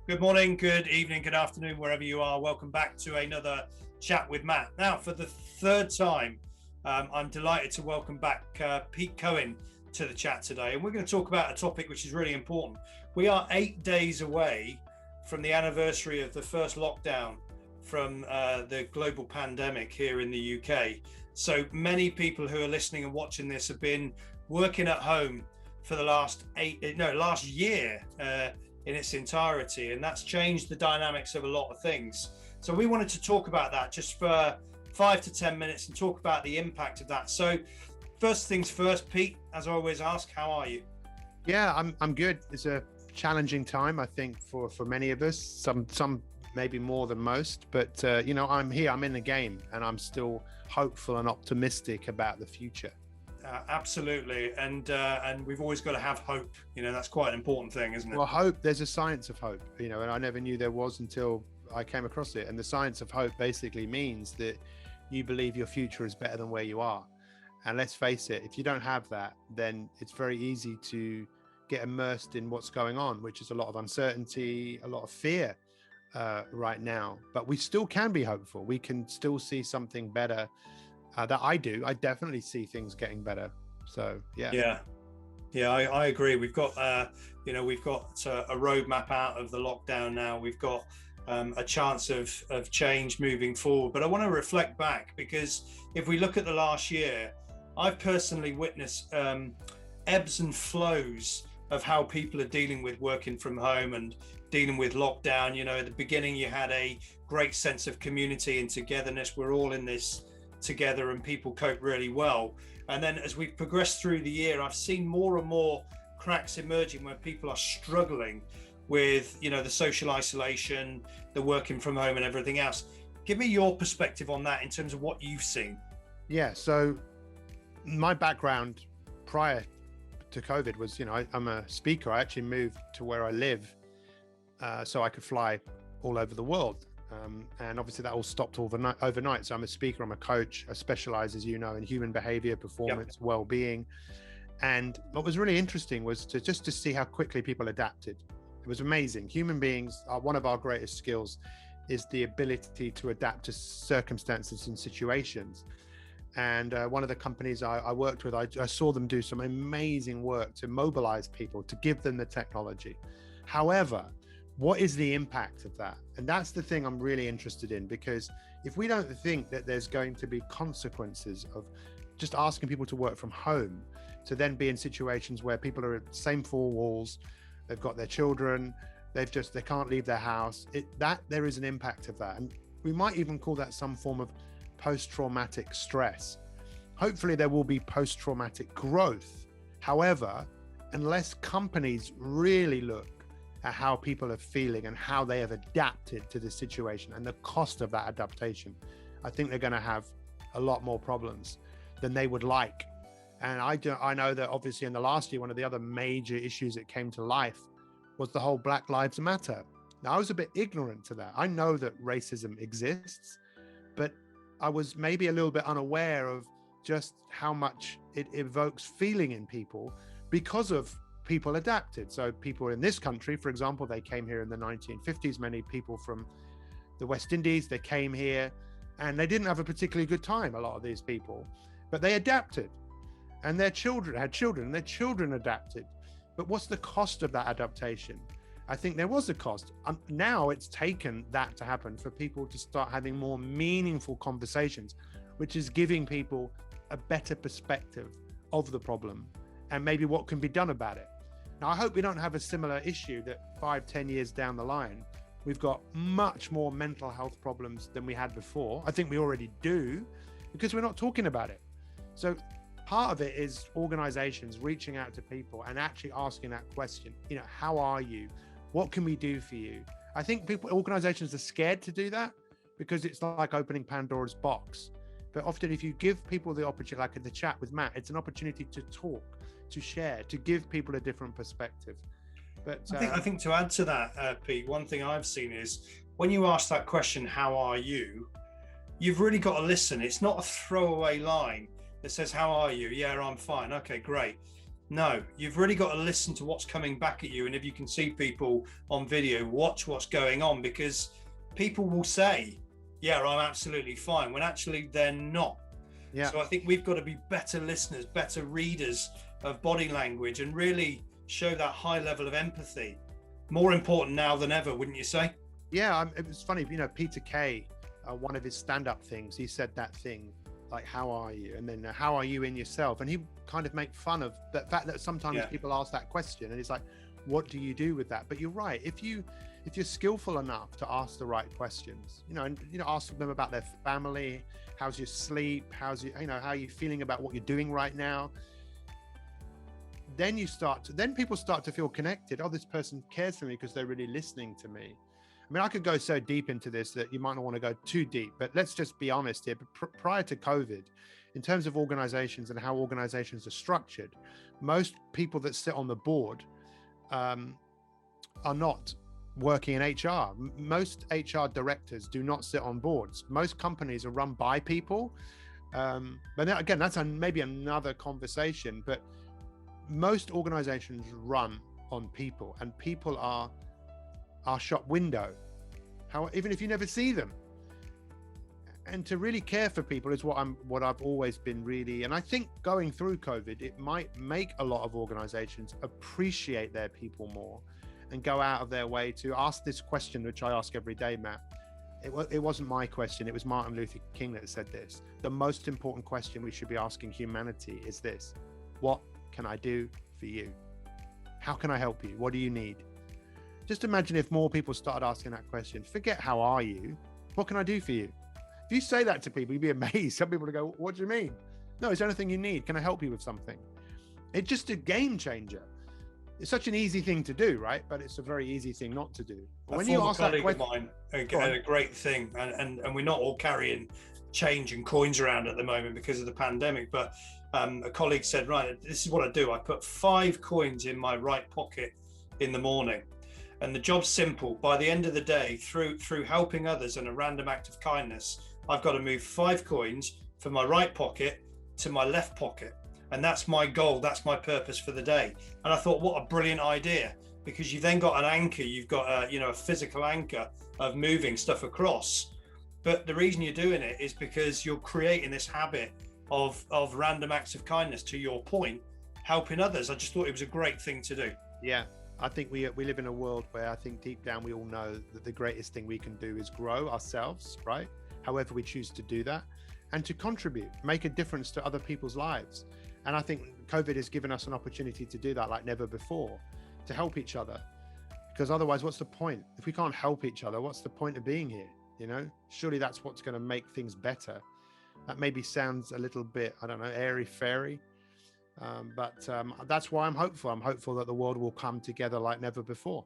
Good morning, good evening, good afternoon, wherever you are. Welcome back to another chat with Matt. Now, for the third time, I'm delighted to welcome back Pete Cohen to the chat today. And we're going to talk about a topic which is really important. We are 8 days away from the anniversary of the first lockdown from the global pandemic here in the UK. So many people who are listening and watching this have been working at home for the last year in its entirety, and that's changed the dynamics of a lot of things. So we wanted to talk about that just for 5 to 10 minutes and talk about the impact of that. So first things first, Pete, as I always ask, how are you? Yeah, I'm good. It's a challenging time, I think, for many of us, some maybe more than most, but I'm here, I'm in the game, and I'm still hopeful and optimistic about the future. Absolutely, and we've always got to have hope. That's quite an important thing, isn't it? Well, hope, there's a science of hope, and I never knew there was until I came across it. And the science of hope basically means that you believe your future is better than where you are. And let's face it, if you don't have that, then it's very easy to get immersed in what's going on, which is a lot of uncertainty, a lot of fear right now. But we still can be hopeful. We can still see something better. That I do. I definitely see things getting better. So yeah. I agree. We've got a roadmap out of the lockdown now. We've got a chance of change moving forward. But I want to reflect back, because if we look at the last year, I've personally witnessed ebbs and flows of how people are dealing with working from home and dealing with lockdown. At the beginning, you had a great sense of community and togetherness. We're all in this together and people cope really well. And then as we've progressed through the year, I've seen more and more cracks emerging where people are struggling with, the social isolation, the working from home and everything else. Give me your perspective on that in terms of what you've seen. Yeah, so my background prior to COVID was, I'm a speaker. I actually moved to where I live so I could fly all over the world. And obviously that all stopped overnight. So I'm a speaker, I'm a coach, I specialize, as you know, in human behavior, performance, well-being. And what was really interesting was to see how quickly people adapted. It was amazing. Human beings are one of our greatest skills, is the ability to adapt to circumstances and situations. And one of the companies I worked with, I saw them do some amazing work to mobilize people, to give them the technology. However, what is the impact of that? And that's the thing I'm really interested in, because if we don't think that there's going to be consequences of just asking people to work from home, to then be in situations where people are at the same four walls, they've got their children, they can't leave their house, there is an impact of that. And we might even call that some form of post-traumatic stress. Hopefully there will be post-traumatic growth. However, unless companies really look at how people are feeling and how they have adapted to the situation and the cost of that adaptation, I think they're going to have a lot more problems than they would like. And I know that obviously in the last year, one of the other major issues that came to life was the whole Black Lives Matter. Now, I was a bit ignorant to that. I know that racism exists, but I was maybe a little bit unaware of just how much it evokes feeling in people because of people adapted. So people in this country, for example, they came here in the 1950s, many people from the West Indies, they came here and they didn't have a particularly good time, a lot of these people, but they adapted, and their children had children and their children adapted. But what's the cost of that adaptation? I think there was a cost. Now it's taken that to happen for people to start having more meaningful conversations, which is giving people a better perspective of the problem and maybe what can be done about it. Now, I hope we don't have a similar issue that 5-10 years down the line, we've got much more mental health problems than we had before. I think we already do, because we're not talking about it. So part of it is organizations reaching out to people and actually asking that question, how are you? What can we do for you? I think organizations are scared to do that because it's like opening Pandora's box. But often if you give people the opportunity, like in the chat with Matt, it's an opportunity to talk, to share, to give people a different perspective. But I think to add to that, Pete, one thing I've seen is when you ask that question, how are you? You've really got to listen. It's not a throwaway line that says, how are you? Yeah, I'm fine. Okay, great. No, you've really got to listen to what's coming back at you. And if you can see people on video, watch what's going on, because people will say, yeah, I'm absolutely fine, when actually they're not. Yeah. So I think we've got to be better listeners, better readers of body language, and really show that high level of empathy. More important now than ever, wouldn't you say? Yeah, it was funny, Peter Kay, one of his stand-up things, he said that thing, like, how are you? And then how are you in yourself? And he kind of make fun of the fact that sometimes people ask that question, and it's like, what do you do with that? But you're right. If you're skillful enough to ask the right questions, ask them about their family, how's your sleep, how are you feeling about what you're doing right now? Then people start to feel connected. Oh, this person cares for me because they're really listening to me. I mean, I could go so deep into this that you might not want to go too deep, but let's just be honest here. Prior to COVID, in terms of organizations and how organizations are structured, most people that sit on the board are not working in HR. Most HR directors do not sit on boards. Most companies are run by people. But then, again, that's maybe another conversation, but most organizations run on people, and people are our shop window, even if you never see them. And to really care for people is what I've always been really, and I think going through COVID, it might make a lot of organizations appreciate their people more and go out of their way to ask this question, which I ask every day, Matt. It wasn't my question, it was Martin Luther King that said this. The most important question we should be asking humanity is this: what can I do for you? How can I help you? What do you need? Just imagine if more people started asking that question. Forget how are you, what can I do for you? If you say that to people, you'd be amazed. Some people would go, what do you mean? No, is there anything you need? Can I help you with something? It's just a game changer. It's such an easy thing to do, right? But it's a very easy thing not to do. When you ask that question, a great thing, and we're not all carrying change and coins around at the moment because of the pandemic, but a colleague said, right, this is what I do. I put 5 coins in my right pocket in the morning. And the job's simple. By the end of the day, through helping others and a random act of kindness, I've got to move 5 coins from my right pocket to my left pocket. And that's my goal. That's my purpose for the day. And I thought, what a brilliant idea, because you've then got an anchor. You've got a physical anchor of moving stuff across. But the reason you're doing it is because you're creating this habit of random acts of kindness, to your point, helping others. I just thought it was a great thing to do. Yeah. I think we live in a world where I think deep down we all know that the greatest thing we can do is grow ourselves, right? However we choose to do that, and to contribute, make a difference to other people's lives. And I think COVID has given us an opportunity to do that like never before, to help each other. Because otherwise, what's the point? If we can't help each other, what's the point of being here? Surely that's what's going to make things better. That maybe sounds a little bit, I don't know, airy-fairy. But that's why I'm hopeful. I'm hopeful that the world will come together like never before.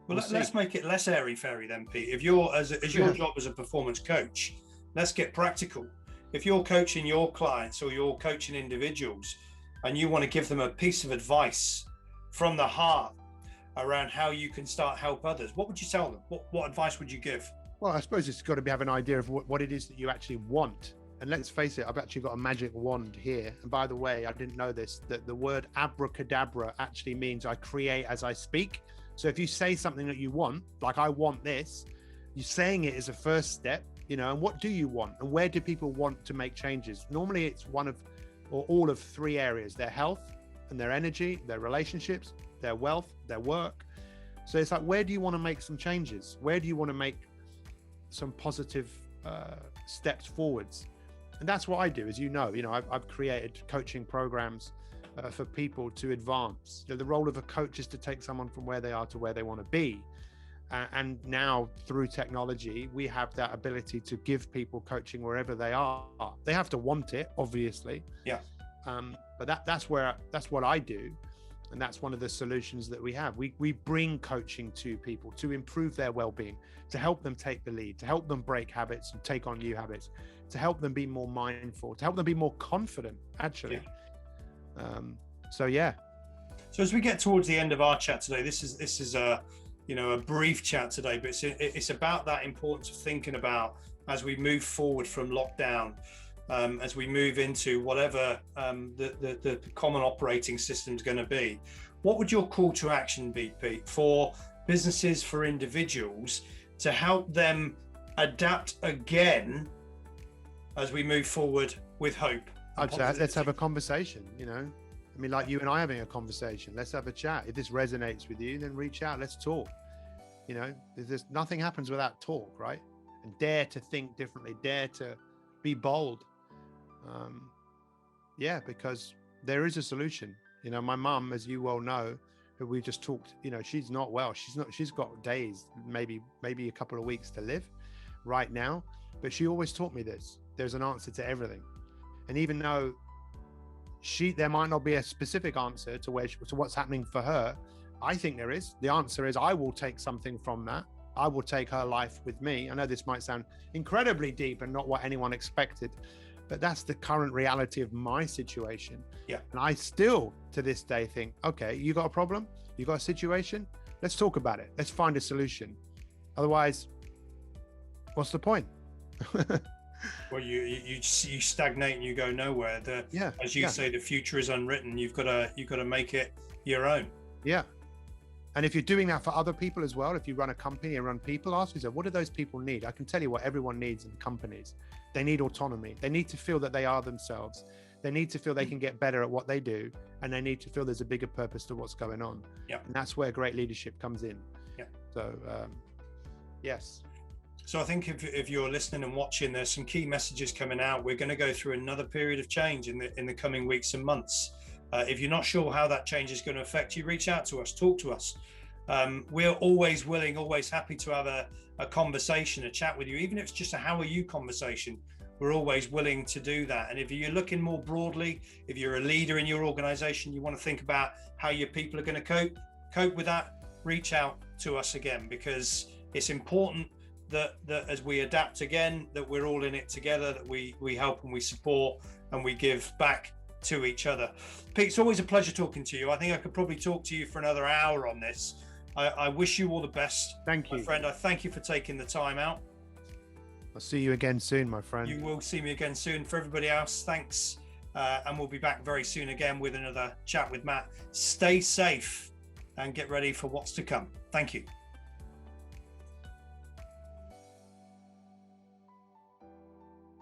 Well, let's make it less airy-fairy then, Pete. If you're as your job as a performance coach, let's get practical. If you're coaching your clients or you're coaching individuals, and you want to give them a piece of advice from the heart around how you can start help others, what would you tell them? What advice would you give? Well, I suppose it's got to have an idea of what it is that you actually want. And let's face it, I've actually got a magic wand here. And by the way, I didn't know this, that the word abracadabra actually means I create as I speak. So if you say something that you want, like I want this, you're saying it is a first step, and what do you want? And where do people want to make changes? Normally it's one of, or all of 3 areas: their health and their energy, their relationships, their wealth, their work. So it's like, where do you want to make some changes? Where do you want to make some positive steps forwards? And that's what I do, as you know. I've created coaching programs for people to advance. The role of a coach is to take someone from where they are to where they want to be. And now through technology, we have that ability to give people coaching wherever they are. They have to want it, obviously. Yeah. But that's what I do. And that's one of the solutions that we have. We bring coaching to people to improve their well-being, to help them take the lead, to help them break habits and take on new habits, to help them be more mindful, to help them be more confident, actually. Yeah. So as we get towards the end of our chat today, this is a brief chat today, but it's about that importance of thinking about, as we move forward from lockdown, as we move into whatever the common operating system is going to be. What would your call to action be, Pete, for businesses, for individuals, to help them adapt again as we move forward with hope? I'd say let's have a conversation, you know. I mean, like you and I having a conversation. Let's have a chat. If this resonates with you, then reach out. Let's talk. You know, there's nothing happens without talk, right? And dare to think differently, dare to be bold. Because there is a solution. You know, my mum, as you well know, who we just talked, you know, she's not well. She's got days, maybe a couple of weeks to live right now. But she always taught me this. There's an answer to everything. And even though there might not be a specific answer to what's happening for her, I think there is. The answer is I will take something from that. I will take her life with me. I know this might sound incredibly deep and not what anyone expected, but that's the current reality of my situation. Yeah. And I still, to this day, think, okay, you got a problem? You got a situation? Let's talk about it. Let's find a solution. Otherwise, what's the point? Well, you stagnate and you go nowhere. As you say, the future is unwritten. You've got to make it your own. Yeah. And if you're doing that for other people as well, if you run a company and run people, ask yourself, what do those people need? I can tell you what everyone needs in companies. They need autonomy. They need to feel that they are themselves. They need to feel they can get better at what they do. And they need to feel there's a bigger purpose to what's going on. Yeah. And that's where great leadership comes in. Yeah. So, yes. So I think if you're listening and watching, there's some key messages coming out. We're going to go through another period of change in the coming weeks and months. If you're not sure how that change is going to affect you, reach out to us, talk to us. We're always willing, always happy to have a conversation, a chat with you, even if it's just a how are you conversation. We're always willing to do that. And if you're looking more broadly, if you're a leader in your organization, you want to think about how your people are going to cope with that, reach out to us again, because it's important that as we adapt again, that we're all in it together, that we help and we support and we give back to each other. Pete, it's always a pleasure talking to you. I think I could probably talk to you for another hour on this. I wish you all the best. Thank you, my friend. I thank you for taking the time out. I'll see you again soon, my friend. You will see me again soon. For everybody else, thanks. And we'll be back very soon again with another chat with Matt. Stay safe and get ready for what's to come. Thank you.